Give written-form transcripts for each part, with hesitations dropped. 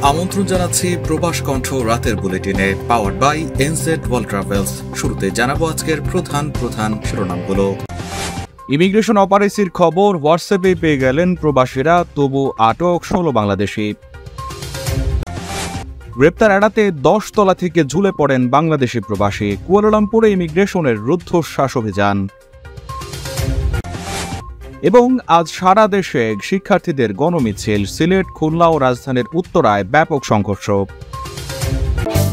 আমন্ত্রণ জানাচ্ছি প্রবাস কণ্ঠ রাতের বুলেটিনে powered by NZ world travels. শুরুতে জানাবো আজকের প্রধান শিরোনামগুলো। ইমিগ্রেশন অপারেশির খবর হোয়াটসঅ্যাপে পেয়ে গেলেন প্রবাসীরা, তবু আটক 16 বাংলাদেশি। গ্রেপ্তার এড়াতে 10 তলা থেকে ঝুলে পড়েন বাংলাদেশি প্রবাসী। কুয়ালালামপুরে ইমিগ্রেশনের রুদ্ধশ্বাস অভিযান। এবং আজ সারা দেশে শিক্ষার্থীদের গণমিছিল, সিলেট, খুলনা ও রাজধানীর উত্তরায় ব্যাপক সংঘর্ষ।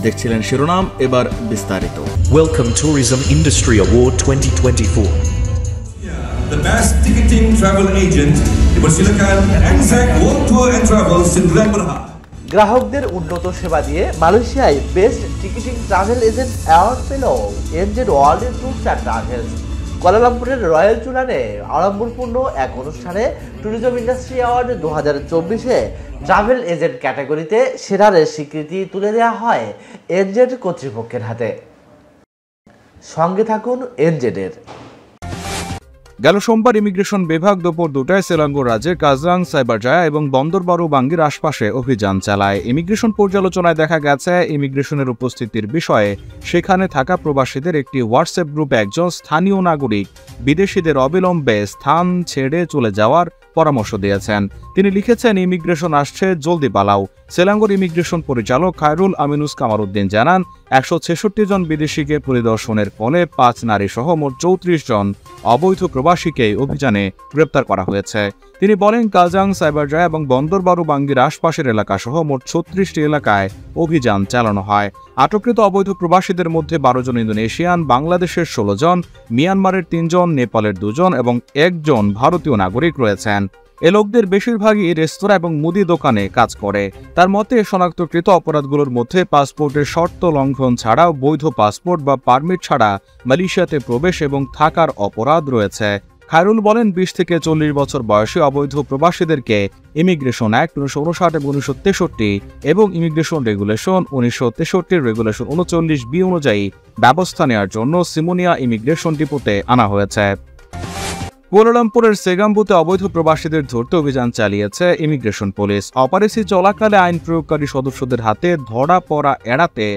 দেখছিলেন শিরোনাম, এবার বিস্তারিত। Welcome Tourism Industry Award 2024. The best ticketing travel agent di persilakan Anzac World Tour and Travels in Grand Berhad. গ্রাহকদের উন্নত সেবা দিয়ে মালয়েশিয়ায় best ticketing travel agent award পেল NZ world tours and travels. কুয়ালালামপুরের রয়্যাল চুলানে আড়ম্বরপূর্ণ এক অনুষ্ঠানে ট্যুরিজম ইন্ডাস্ট্রি অ্যাওয়ার্ড 2024-এ ট্রাভেল এজেন্ট ক্যাটাগরিতে সেরার স্বীকৃতি তুলে দেওয়া হয় এনজেড কর্তৃপক্ষের হাতে। সঙ্গে থাকুন এনজেডের। গেল সোমবার ইমিগ্রেশন বিভাগ দুপুর 2টায় সেলাঙ্গোর রাজ্যের কাজরাং, সাইবারজায়া এবং বন্দরবারু বাঙ্গির আশপাশে অভিযান চালায়। ইমিগ্রেশন পর্যালোচনায় দেখা গেছে, ইমিগ্রেশনের উপস্থিতির বিষয়ে সেখানে থাকা প্রবাসীদের একটি হোয়াটসঅ্যাপ গ্রুপে একজন স্থানীয় নাগরিক বিদেশিদের অবিলম্বে স্থান ছেড়ে চলে যাওয়ার পরামর্শ দিয়েছেন। তিনি লিখেছেন, ইমিগ্রেশন আসছে, জলদি পালাও। সেলাঙ্গোর ইমিগ্রেশন পরিচালক খায়রুল আমিনুস কামারউদ্দিন জানান, 166 জন বিদেশিকে পরিদর্শনের ফলে 5 নারী সহ মোট 34 জন অবৈধ প্রবাসীকে অভিযানে গ্রেপ্তার করা হয়েছে। তিনি বলেন, কাজাং, সাইবারজায়া এবং বন্দরবারু বাঙ্গির আশপাশের এলাকা সহ মোট 36টি এলাকায় অভিযান চালানো হয়। আটককৃত অবৈধ প্রবাসীদের মধ্যে 12 জন ইন্দোনেশিয়ান, বাংলাদেশের 16 জন, মিয়ানমারের 3 জন, নেপালের 2 জন এবং 1 জন ভারতীয় নাগরিক রয়েছেন। এ লোকদের বেশিরভাগই রেস্তোরাঁ এবং মুদি দোকানে কাজ করে। তার মতে, শনাক্তকৃত অপরাধগুলোর মধ্যে পাসপোর্টের শর্ত লঙ্ঘন ছাড়াও বৈধ পাসপোর্ট বা পারমিট ছাড়া মালয়েশিয়াতে প্রবেশ এবং থাকার অপরাধ রয়েছে। খায়রুল বলেন, 20 থেকে 40 বছর বয়সী অবৈধ প্রবাসীদেরকে ইমিগ্রেশন অ্যাক্ট 1959 এবং 1963 এবং ইমিগ্রেশন রেগুলেশন 1963 রেগুলেশন 39B অনুযায়ী ব্যবস্থা নেওয়ার জন্য সিমোনিয়া ইমিগ্রেশন ডিপোতে আনা হয়েছে। কুয়ালালামপুরের সেগাম্বুতে অবৈধ প্রবাসীদের ধরতে অভিযান চালিয়েছে ইমিগ্রেশন পুলিশ। অপারেশন চলাকালে আইন প্রয়োগকারী সদস্যদের হাতে ধরা পড়া এড়াতে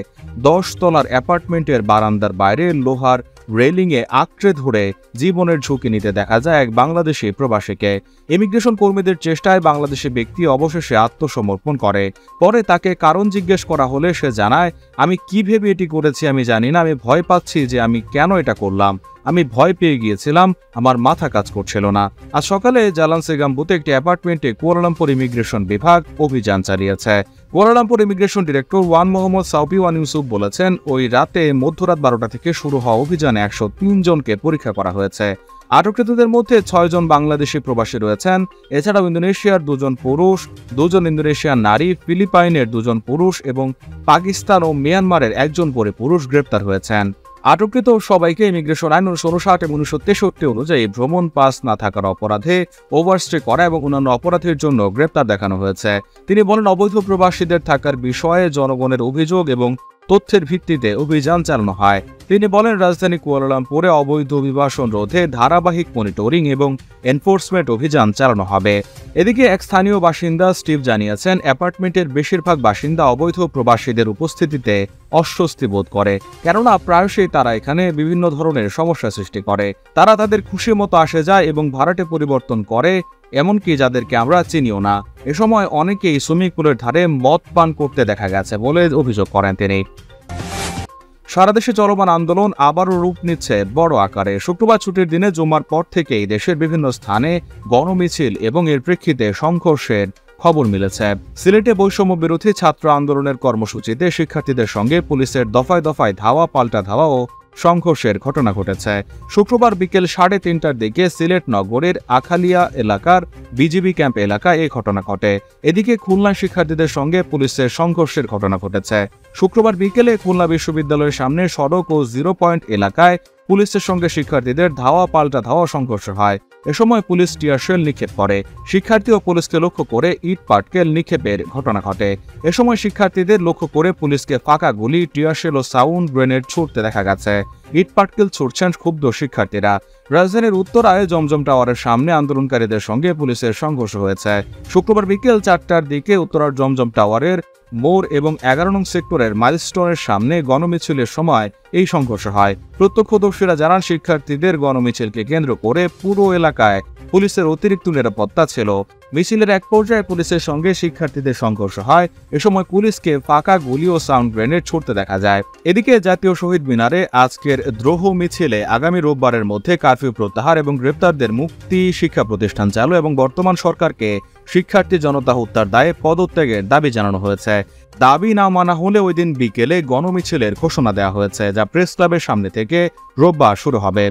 10 তলার অ্যাপার্টমেন্টের বারান্দার বাইরে লোহার রেলিংয়ে আঁকড়ে ধরে জীবনের ঝুঁকি নিতে দেখা যায় এক বাংলাদেশি প্রবাসীকে। ইমিগ্রেশন কর্মীদের চেষ্টায় বাংলাদেশি ব্যক্তি অবশেষে আত্মসমর্পণ করে। পরে তাকে কারণ জিজ্ঞেস করা হলে সে জানায়, আমি কি ভেবে এটি করেছি আমি জানি না, আমি ভয় পাচ্ছি যে আমি কেন এটা করলাম, আমি ভয় পেয়ে গিয়েছিলাম, আমার মাথা কাজ করছিল না। আজ সকালে জালান সেগাম্বুতে একটি অ্যাপার্টমেন্টে কুয়ালালামপুর ইমিগ্রেশন বিভাগ অভিযান চালিয়েছে। Kuala Lumpur immigration director Mohammad সাউফি Yusuf বলেছেন, ওই রাতে মধ্যরাত 12টা থেকে শুরু হওয়া অভিযানে 103 জনকে পরীক্ষা করা হয়েছে। আটককৃতদের মধ্যে 6 জন বাংলাদেশি প্রবাসী রয়েছেন। এছাড়াও ইন্দোনেশিয়ার 2 জন পুরুষ, 2 জন ইন্দোনেশিয়ান নারী, ফিলিপাইনের 2 জন পুরুষ এবং পাকিস্তান ও মিয়ানমারের 1 জন করে পুরুষ গ্রেপ্তার হয়েছেন। আটককৃত সবাইকে ইমিগ্রেশন আইন 1959 এবং 1963 অনুযায়ী ভ্রমণ পাস না থাকার অপরাধে, ওভারস্টে করা এবং অন্যান্য অপরাধের জন্য গ্রেপ্তার দেখানো হয়েছে। তিনি বলেন, অবৈধ প্রবাসীদের থাকার বিষয়ে জনগণের অভিযোগ এবং তথ্যের ভিত্তিতে অভিযান চালানো হয়। তিনি বলেন, রাজধানী কুয়ালালামপুরে অবৈধ অভিবাসন রোধে ধারাবাহিক মনিটরিং এবং এনফোর্সমেন্ট অভিযান চালানো হবে। এদিকে এক স্থানীয় বাসিন্দা স্টিভ জানিয়েছেন, অ্যাপার্টমেন্টের বেশিরভাগ বাসিন্দা অবৈধ প্রবাসীদের উপস্থিতিতে অস্বস্তি বোধ করে, কেননা প্রায়শই তারা এখানে বিভিন্ন ধরনের সমস্যা সৃষ্টি করে। তারা তাদের খুশি মতো আসে যায় এবং ভাড়াটে পরিবর্তন করে, এমনকি যাদেরকে আমরা চিনিও না। এ সময় অনেকেই সুইমিং পুলের ধারে মদ পান করতে দেখা গেছে বলে অভিযোগ করেন তিনি। সারা দেশে চলমান আন্দোলন আবারও রূপ নিচ্ছে বড় আকারে। শুক্রবার ছুটির দিনে জুম্মার পর থেকেই দেশের বিভিন্ন স্থানে গণমিছিল এবং এর প্রেক্ষিতে সংঘর্ষের খবর মিলেছে। সিলেটে বৈষম্য বিরোধী ছাত্র আন্দোলনের কর্মসূচিতে শিক্ষার্থীদের সঙ্গে পুলিশের দফায় দফায় ধাওয়া পাল্টা ধাওয়া ও সংঘর্ষের ঘটনা ঘটেছে। শুক্রবার বিকেল 3:30টার দিকে সিলেট নগরের আখালিয়া এলাকার বিজিবি ক্যাম্প এলাকায় এই ঘটনা ঘটে। এদিকে খুলনা শিক্ষার্থীদের সঙ্গে পুলিশের সংঘর্ষের ঘটনা ঘটেছে। শুক্রবার বিকেলে খুলনা বিশ্ববিদ্যালয়ের সামনে সড়ক ও 0 পয়েন্ট এলাকায় পুলিশের সঙ্গে শিক্ষার্থীদের ধাওয়া পাল্টা ধাওয়া সংঘর্ষ হয়। এ সময় পুলিশ টিয়ার শেল নিক্ষেপ করে। শিক্ষার্থী ও পুলিশকে লক্ষ্য করে ইট পাটকেল নিক্ষেপের ঘটনা ঘটে। এ সময় শিক্ষার্থীদের লক্ষ্য করে পুলিশকে ফাঁকা গুলি, টিয়ার শেল ও সাউন্ড গ্রেনেড ছুড়তে দেখা গেছে। ইট পাটকেল ছুটছেন ক্ষুব্ধ শিক্ষার্থীরা। রাজধানীর উত্তরায় জমজম টাওয়ারের সামনে আন্দোলনকারীদের সঙ্গে পুলিশের সংঘর্ষ হয়েছে। শুক্রবার বিকেল 4টার দিকে উত্তরার জমজম টাওয়ারের মোড় এবং 11 নং সেক্টরের মাইলস্টোনের সামনে গণমিছিলের সময় এই সংঘর্ষ হয়। প্রত্যক্ষদর্শীরা জানান, শিক্ষার্থীদের গণমিছিলকে কেন্দ্র করে পুরো এলাকায় পুলিশের অতিরিক্ত নিরাপত্তা ছিল। মিছিলের এক পর্যায়ে পুলিশের সঙ্গে শিক্ষার্থীদের সংঘর্ষ হয়। এ সময় পুলিশকে ফাঁকা গুলি ও সাউন্ড গ্রেনেড ছুড়তে দেখা যায়। এদিকে জাতীয় শহীদ মিনারে আজকের দ্রোহ মিছিলে আগামী রোববারের মধ্যে কারফিউ প্রত্যাহার এবং গ্রেপ্তারদের মুক্তি, শিক্ষা প্রতিষ্ঠান চালু এবং বর্তমান সরকারকে শিক্ষার্থী জনতা হত্যার দায়ে পদত্যাগের দাবি জানানো হয়েছে। দাবি না মানা হলে ওই দিন বিকেলে গণমিছিলের ঘোষণা দেওয়া হয়েছে, যা প্রেস ক্লাবের সামনে থেকে রোববার শুরু হবে।